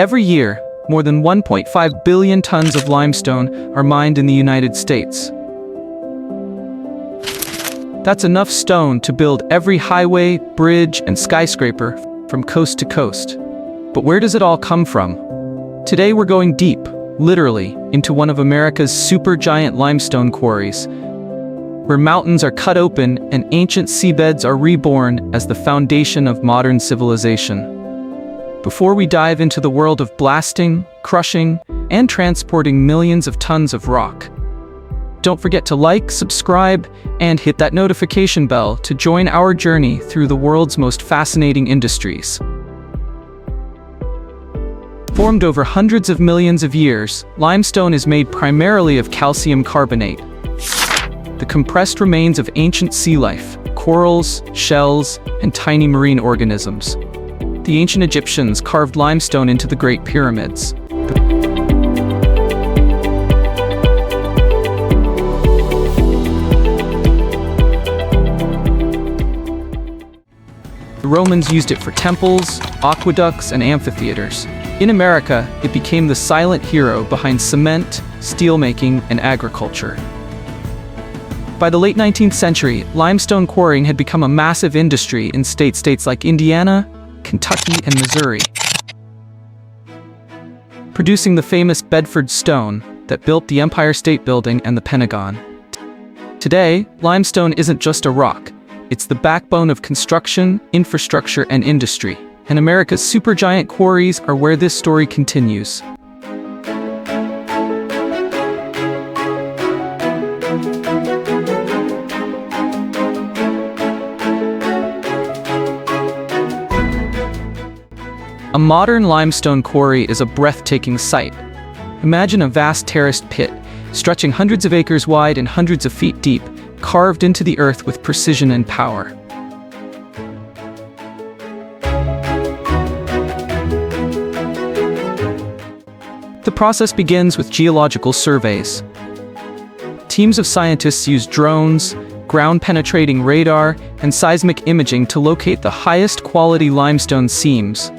Every year, more than 1.5 billion tons of limestone are mined in the United States. That's enough stone to build every highway, bridge, and skyscraper from coast to coast. But where does it all come from? Today we're going deep, literally, into one of America's supergiant limestone quarries, where mountains are cut open and ancient seabeds are reborn as the foundation of modern civilization. Before we dive into the world of blasting, crushing, and transporting millions of tons of rock, don't forget to like, subscribe, and hit that notification bell to join our journey through the world's most fascinating industries. Formed over hundreds of millions of years, limestone is made primarily of calcium carbonate, the compressed remains of ancient sea life, corals, shells, and tiny marine organisms. The ancient Egyptians carved limestone into the Great Pyramids. The Romans used it for temples, aqueducts, and amphitheaters. In America, it became the silent hero behind cement, steelmaking, and agriculture. By the late 19th century, limestone quarrying had become a massive industry in states like Indiana, Kentucky, and Missouri, producing the famous Bedford stone that built the Empire State Building and the Pentagon. Today, limestone isn't just a rock. It's the backbone of construction, infrastructure, and industry. And America's supergiant quarries are where this story continues. A modern limestone quarry is a breathtaking sight. Imagine a vast terraced pit, stretching hundreds of acres wide and hundreds of feet deep, carved into the earth with precision and power. The process begins with geological surveys. Teams of scientists use drones, ground-penetrating radar, and seismic imaging to locate the highest quality limestone seams,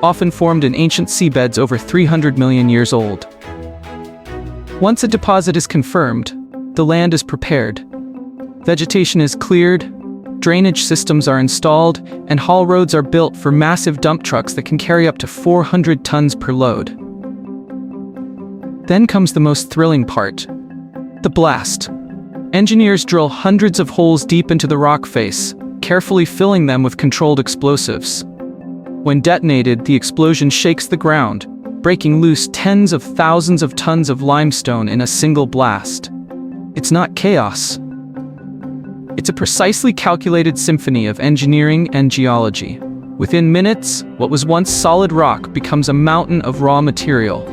often formed in ancient seabeds over 300 million years old. Once a deposit is confirmed, the land is prepared. Vegetation is cleared, drainage systems are installed, and haul roads are built for massive dump trucks that can carry up to 400 tons per load. Then comes the most thrilling part, the blast. Engineers drill hundreds of holes deep into the rock face, carefully filling them with controlled explosives. When detonated, the explosion shakes the ground, breaking loose tens of thousands of tons of limestone in a single blast. It's not chaos. It's a precisely calculated symphony of engineering and geology. Within minutes, what was once solid rock becomes a mountain of raw material.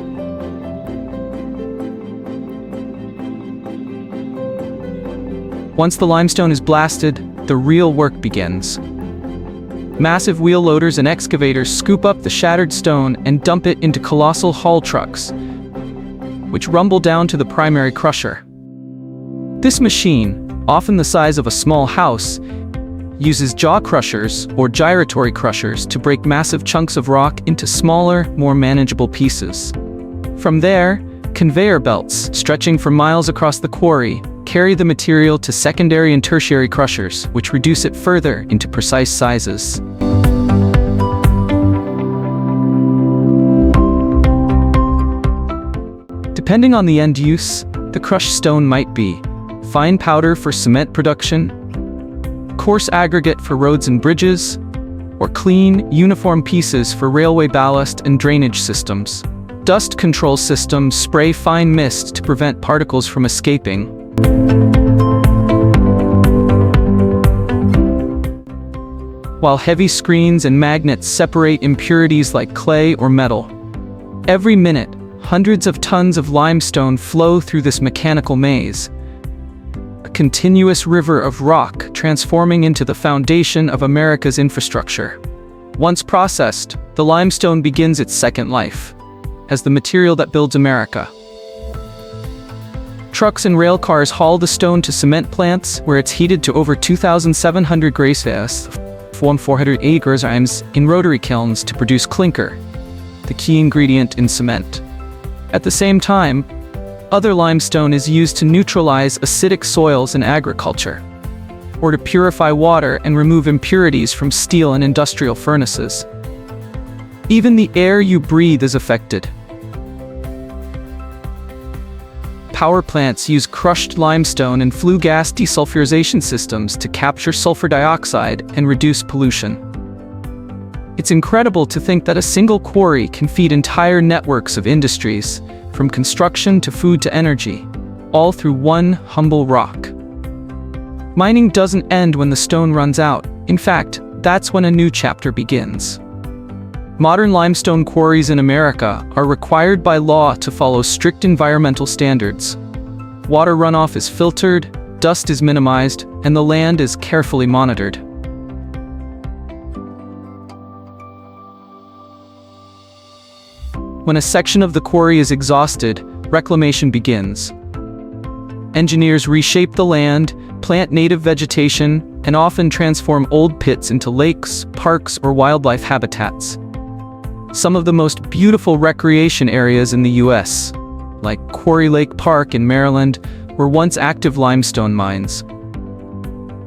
Once the limestone is blasted, the real work begins. Massive wheel loaders and excavators scoop up the shattered stone and dump it into colossal haul trucks, which rumble down to the primary crusher. This machine, often the size of a small house, uses jaw crushers or gyratory crushers to break massive chunks of rock into smaller, more manageable pieces. From there, conveyor belts, stretching for miles across the quarry, carry the material to secondary and tertiary crushers, which reduce it further into precise sizes. Depending on the end use, the crushed stone might be fine powder for cement production, coarse aggregate for roads and bridges, or clean, uniform pieces for railway ballast and drainage systems. Dust control systems spray fine mist to prevent particles from escaping. While heavy screens and magnets separate impurities like clay or metal. Every minute, hundreds of tons of limestone flow through this mechanical maze, a continuous river of rock transforming into the foundation of America's infrastructure. Once processed, the limestone begins its second life, as the material that builds America. Trucks and rail cars haul the stone to cement plants, where it's heated to over 2,700 degrees Celsius, 480 degrees in rotary kilns to produce clinker, the key ingredient in cement. At the same time, other limestone is used to neutralize acidic soils in agriculture, or to purify water and remove impurities from steel and industrial furnaces. Even the air you breathe is affected. Power plants use crushed limestone and flue gas desulfurization systems to capture sulfur dioxide and reduce pollution. It's incredible to think that a single quarry can feed entire networks of industries, from construction to food to energy, all through one humble rock. Mining doesn't end when the stone runs out. In fact, that's when a new chapter begins. Modern limestone quarries in America are required by law to follow strict environmental standards. Water runoff is filtered, dust is minimized, and the land is carefully monitored. When a section of the quarry is exhausted, reclamation begins. Engineers reshape the land, plant native vegetation, and often transform old pits into lakes, parks, or wildlife habitats. Some of the most beautiful recreation areas in the U.S., like Quarry Lake Park in Maryland, were once active limestone mines.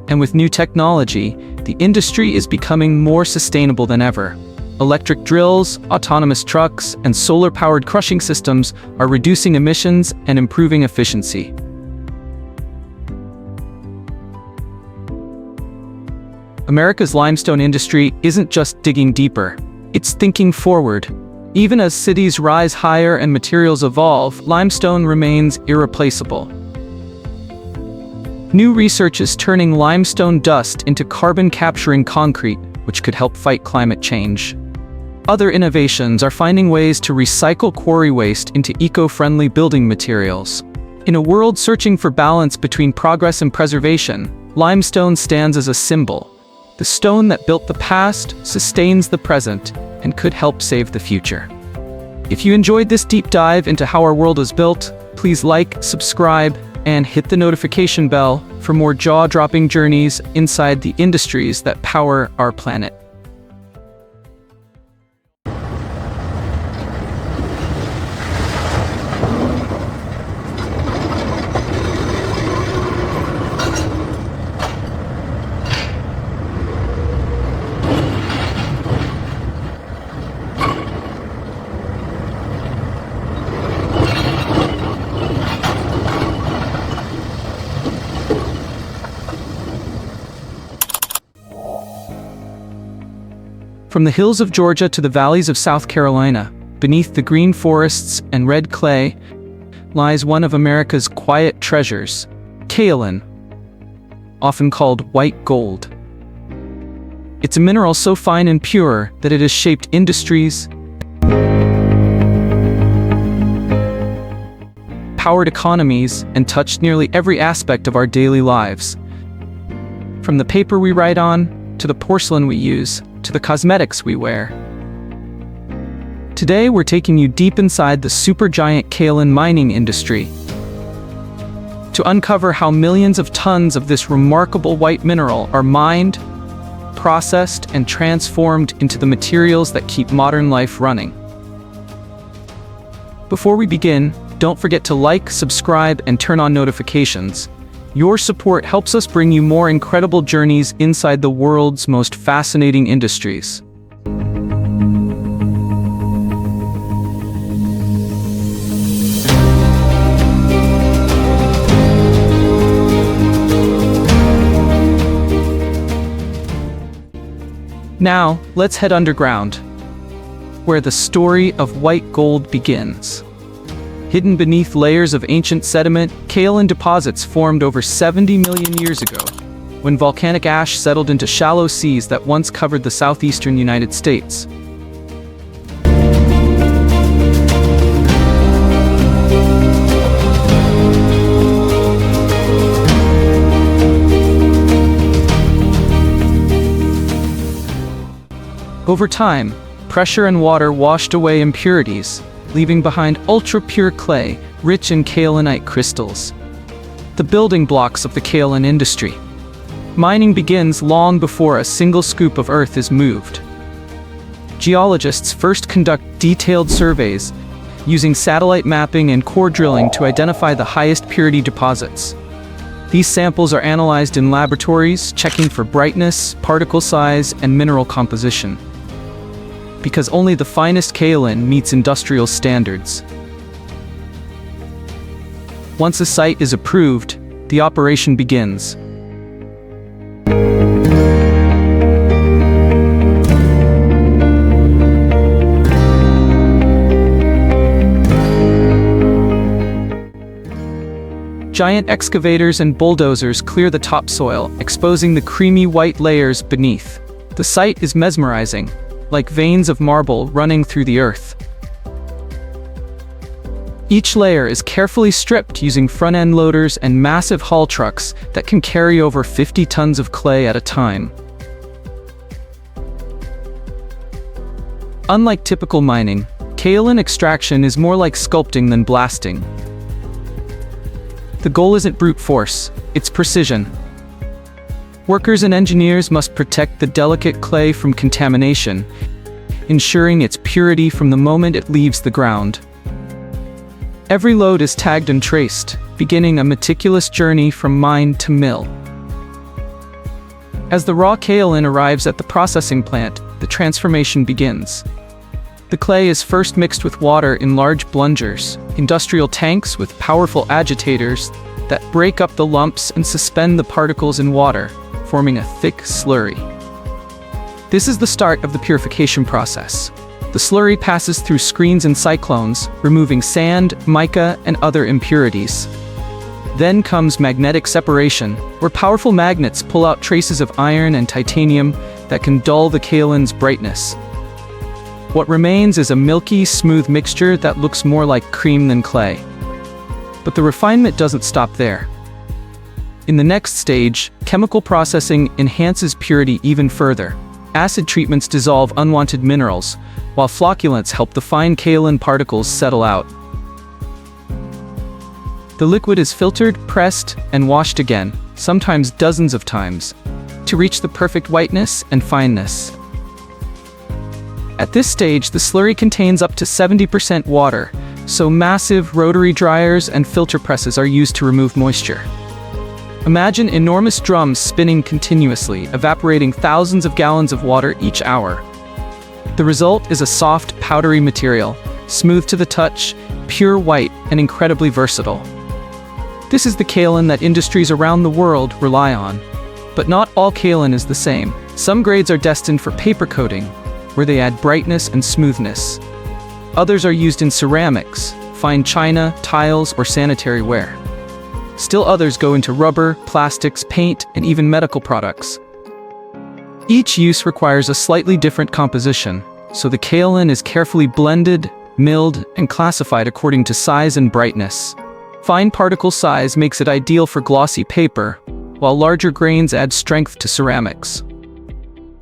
And with new technology, the industry is becoming more sustainable than ever. Electric drills, autonomous trucks, and solar-powered crushing systems are reducing emissions and improving efficiency. America's limestone industry isn't just digging deeper, it's thinking forward. Even as cities rise higher and materials evolve, limestone remains irreplaceable. New research is turning limestone dust into carbon-capturing concrete, which could help fight climate change. Other innovations are finding ways to recycle quarry waste into eco-friendly building materials. In a world searching for balance between progress and preservation, limestone stands as a symbol. The stone that built the past, sustains the present, and could help save the future. If you enjoyed this deep dive into how our world is built, please like, subscribe, and hit the notification bell for more jaw-dropping journeys inside the industries that power our planet. From the hills of Georgia to the valleys of South Carolina, beneath the green forests and red clay, lies one of America's quiet treasures, kaolin, often called white gold. It's a mineral so fine and pure that it has shaped industries, powered economies, and touched nearly every aspect of our daily lives. From the paper we write on, to the porcelain we use, to the cosmetics we wear. Today we're taking you deep inside the supergiant kaolin mining industry to uncover how millions of tons of this remarkable white mineral are mined, processed, and transformed into the materials that keep modern life running. Before we begin, don't forget to like, subscribe, and turn on notifications. Your support helps us bring you more incredible journeys inside the world's most fascinating industries. Now, let's head underground, where the story of white gold begins. Hidden beneath layers of ancient sediment, kaolin deposits formed over 70 million years ago, when volcanic ash settled into shallow seas that once covered the southeastern United States. Over time, pressure and water washed away impurities, leaving behind ultra-pure clay, rich in kaolinite crystals, the building blocks of the kaolin industry. Mining begins long before a single scoop of earth is moved. geologists first conduct detailed surveys using satellite mapping and core drilling to identify the highest purity deposits. These samples are analyzed in laboratories, checking for brightness, particle size, and mineral composition, because only the finest kaolin meets industrial standards. Once a site is approved, the operation begins. Giant excavators and bulldozers clear the topsoil, exposing the creamy white layers beneath. The sight is mesmerizing, like veins of marble running through the earth. Each layer is carefully stripped using front-end loaders and massive haul trucks that can carry over 50 tons of clay at a time. Unlike typical mining, kaolin extraction is more like sculpting than blasting. The goal isn't brute force, it's precision. Workers and engineers must protect the delicate clay from contamination, ensuring its purity from the moment it leaves the ground. Every load is tagged and traced, beginning a meticulous journey from mine to mill. As the raw kaolin arrives at the processing plant, the transformation begins. The clay is first mixed with water in large plungers, industrial tanks with powerful agitators that break up the lumps and suspend the particles in water, forming a thick slurry. This is the start of the purification process. The slurry passes through screens and cyclones, removing sand, mica, and other impurities. Then comes magnetic separation, where powerful magnets pull out traces of iron and titanium that can dull the kaolin's brightness. What remains is a milky, smooth mixture that looks more like cream than clay. But the refinement doesn't stop there. In the next stage, chemical processing enhances purity even further. Acid treatments dissolve unwanted minerals, while flocculants help the fine kaolin particles settle out. The liquid is filtered, pressed, and washed again, sometimes dozens of times, to reach the perfect whiteness and fineness. At this stage, the slurry contains up to 70% water, so massive rotary dryers and filter presses are used to remove moisture. Imagine enormous drums spinning continuously, evaporating thousands of gallons of water each hour. The result is a soft, powdery material, smooth to the touch, pure white, and incredibly versatile. This is the kaolin that industries around the world rely on. But not all kaolin is the same. Some grades are destined for paper coating, where they add brightness and smoothness. Others are used in ceramics, fine china, tiles, or sanitary ware. Still others go into rubber, plastics, paint, and even medical products. Each use requires a slightly different composition, so the kaolin is carefully blended, milled, and classified according to size and brightness. Fine particle size makes it ideal for glossy paper, while larger grains add strength to ceramics.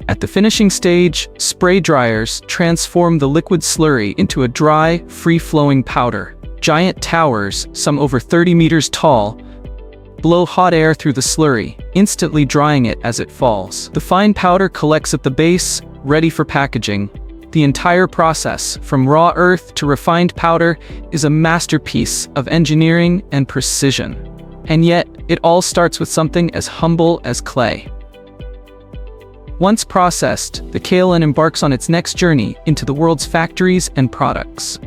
At the finishing stage, spray dryers transform the liquid slurry into a dry, free-flowing powder. Giant towers, some over 30 meters tall, blow hot air through the slurry, instantly drying it as it falls. The fine powder collects at the base, ready for packaging. The entire process, from raw earth to refined powder, is a masterpiece of engineering and precision. And yet, it all starts with something as humble as clay. Once processed, the kaolin embarks on its next journey into the world's factories and products.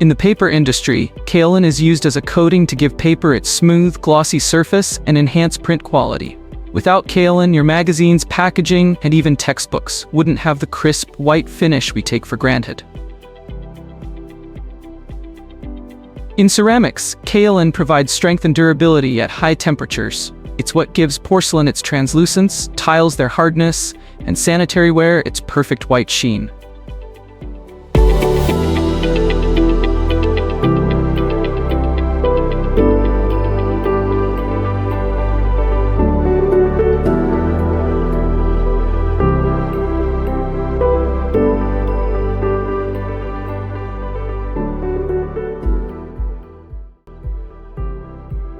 In the paper industry, kaolin is used as a coating to give paper its smooth, glossy surface and enhance print quality. Without kaolin, your magazines, packaging, and even textbooks wouldn't have the crisp, white finish we take for granted. In ceramics, kaolin provides strength and durability at high temperatures. It's what gives porcelain its translucence, tiles their hardness, and sanitary ware its perfect white sheen.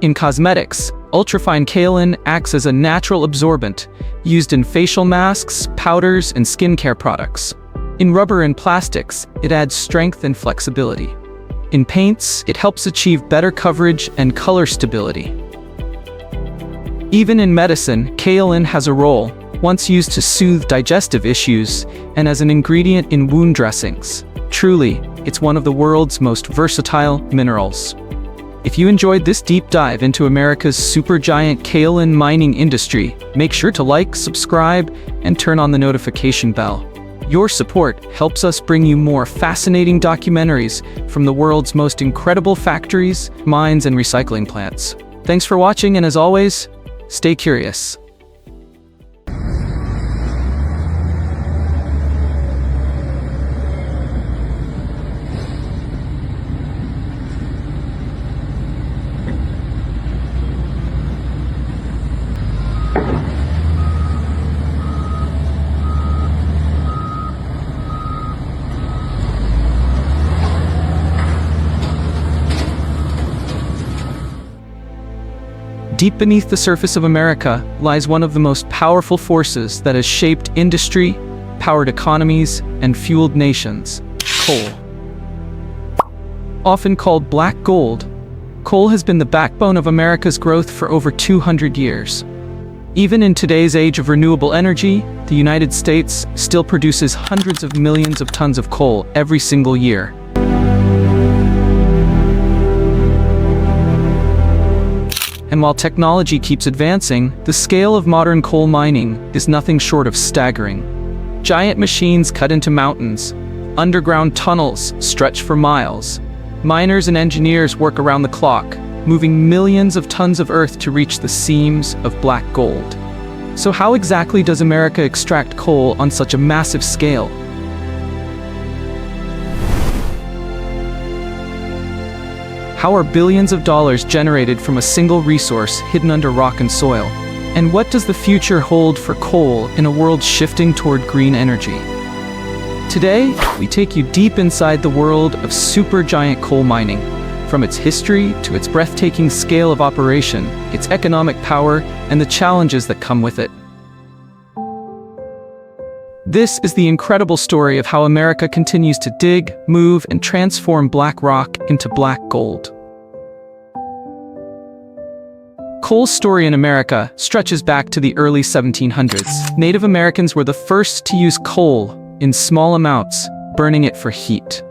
In cosmetics, ultrafine kaolin acts as a natural absorbent, used in facial masks, powders, and skincare products. In rubber and plastics, it adds strength and flexibility. In paints, it helps achieve better coverage and color stability. Even in medicine, kaolin has a role, once used to soothe digestive issues and as an ingredient in wound dressings. Truly, it's one of the world's most versatile minerals. If you enjoyed this deep dive into America's supergiant kaolin mining industry, make sure to like, subscribe, and turn on the notification bell. Your support helps us bring you more fascinating documentaries from the world's most incredible factories, mines, and recycling plants. Thanks for watching, and as always, stay curious. Deep beneath the surface of America lies one of the most powerful forces that has shaped industry, powered economies, and fueled nations: coal. Often called black gold, coal has been the backbone of America's growth for over 200 years. Even in today's age of renewable energy, the United States still produces hundreds of millions of tons of coal every single year. And while technology keeps advancing, the scale of modern coal mining is nothing short of staggering. Giant machines cut into mountains. Underground tunnels stretch for miles. Miners and engineers work around the clock, moving millions of tons of earth to reach the seams of black gold. So how exactly does America extract coal on such a massive scale? How are billions of dollars generated from a single resource hidden under rock and soil? And what does the future hold for coal in a world shifting toward green energy? Today, we take you deep inside the world of supergiant coal mining, from its history to its breathtaking scale of operation, its economic power, and the challenges that come with it. This is the incredible story of how America continues to dig, move, and transform black rock into black gold. Coal's story in America stretches back to the early 1700s. Native Americans were the first to use coal in small amounts, burning it for heat.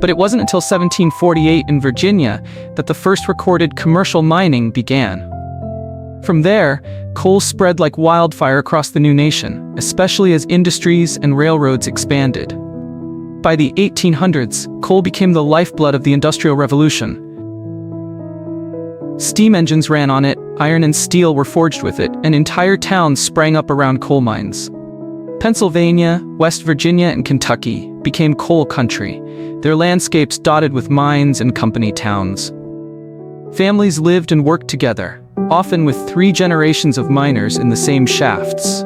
But it wasn't until 1748 in Virginia that the first recorded commercial mining began. From there, coal spread like wildfire across the new nation, especially as industries and railroads expanded. By the 1800s, coal became the lifeblood of the Industrial Revolution. Steam engines ran on it, iron and steel were forged with it, and entire towns sprang up around coal mines. Pennsylvania, West Virginia, and Kentucky became coal country, their landscapes dotted with mines and company towns. Families lived and worked together, often with 3 generations of miners in the same shafts.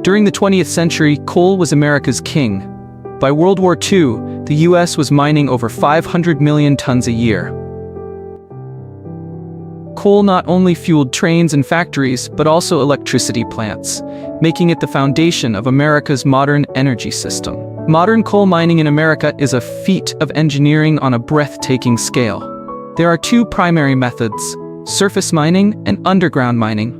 During the 20th century, coal was America's king. By World War II, the US was mining over 500 million tons a year. Coal not only fueled trains and factories, but also electricity plants, making it the foundation of America's modern energy system. Modern coal mining in America is a feat of engineering on a breathtaking scale. There are 2 primary methods: surface mining and underground mining.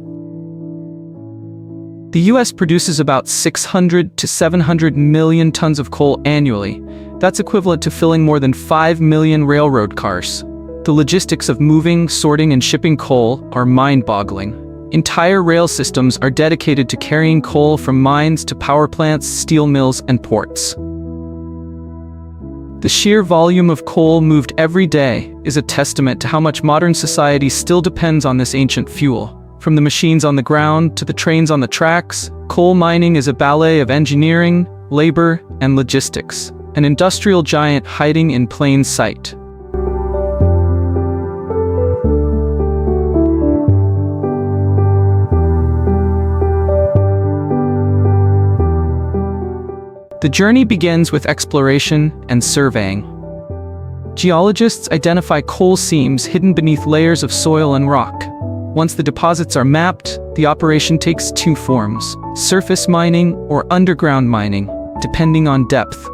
The US produces about 600 to 700 million tons of coal annually. That's equivalent to filling more than 5 million railroad cars. The logistics of moving, sorting, and shipping coal are mind-boggling. Entire rail systems are dedicated to carrying coal from mines to power plants, steel mills, and ports. The sheer volume of coal moved every day is a testament to how much modern society still depends on this ancient fuel. From the machines on the ground to the trains on the tracks, coal mining is a ballet of engineering, labor, and logistics, an industrial giant hiding in plain sight. The journey begins with exploration and surveying. Geologists identify coal seams hidden beneath layers of soil and rock. Once the deposits are mapped, the operation takes two forms: surface mining or underground mining, depending on depth.